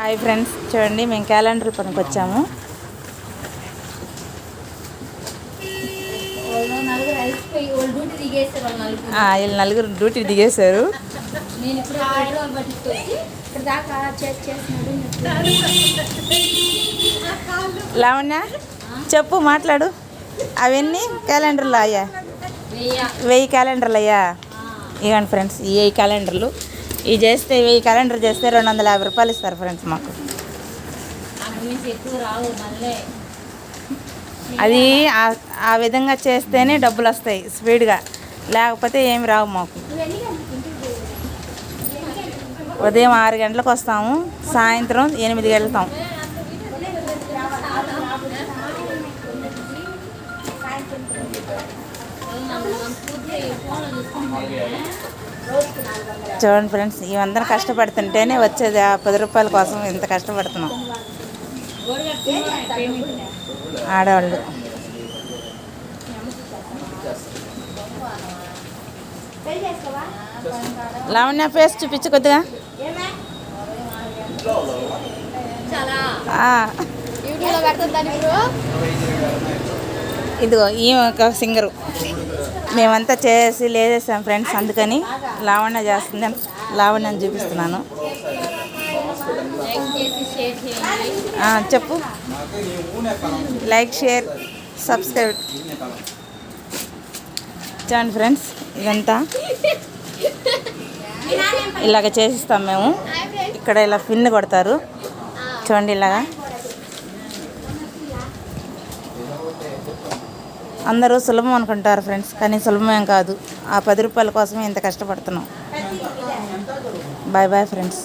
Hi friends, చూడండి మేము calendar పనికి వచ్చాము. వీళ్ళు నలుగురు డ్యూటీ దిగేశారు. లావణ్య చెప్పు, మాట్లాడు. అవన్నీ క్యాలెండర్లు అయ్యా, 1000 క్యాలెండర్లు అయ్యా. ఇవ్వండి ఫ్రెండ్స్, ఈ 1000 క్యాలెండర్లు. ఇవి చేస్తే 1000 క్యాలెండర్ చేస్తే 250 రూపాయలు ఇస్తారు ఫ్రెండ్స్ మాకు. అది ఆ విధంగా చేస్తేనే డబ్బులు వస్తాయి స్పీడ్గా, లేకపోతే ఏమి రావు మాకు. ఉదయం 6 గంటలకు వస్తాము, సాయంత్రం 8కి వెళ్తాం. చూడండి ఫ్రెండ్స్, ఇవందరూ కష్టపడుతుంటేనే వచ్చేది ఆ 10 రూపాయల కోసం ఇంత కష్టపడుతున్నాం ఆడవాళ్ళు. లావణ్య ఫేస్ చూపించు కొద్దిగా. ఇదిగో ఈ ఒక సింగరు. మేమంతా చేసి లేదేసాం ఫ్రెండ్స్, అందుకని లావణ్య చేస్తుంది. లావణ్యని చూపిస్తున్నాను. చెప్పు. Like, share, subscribe. చూడండి ఫ్రెండ్స్, ఇదంతా ఇలాగ చేసిస్తాం మేము. ఇక్కడ ఇలా పిన్ కొడతారు చూడండి, ఇలాగా. అందరూ సులభం అనుకుంటారు ఫ్రెండ్స్, కానీ సులభమేం కాదు. ఆ 10 రూపాయల కోసమే ఇంత కష్టపడుతున్నాం. Bye bye friends.